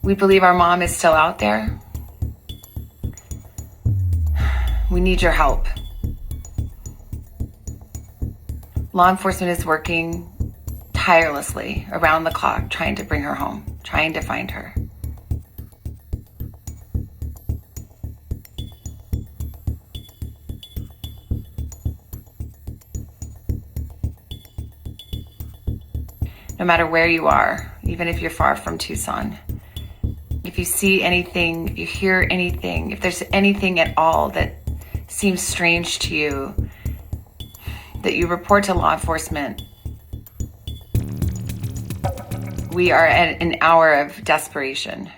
We believe our mom is still out there. We need your help. Law enforcement is working tirelessly around the clock trying to bring her home, trying to find her. No matter where you are, even if you're far from Tucson, if you see anything, if you hear anything, if there's anything at all that seems strange to you, that you report to law enforcement. We are at an hour of desperation.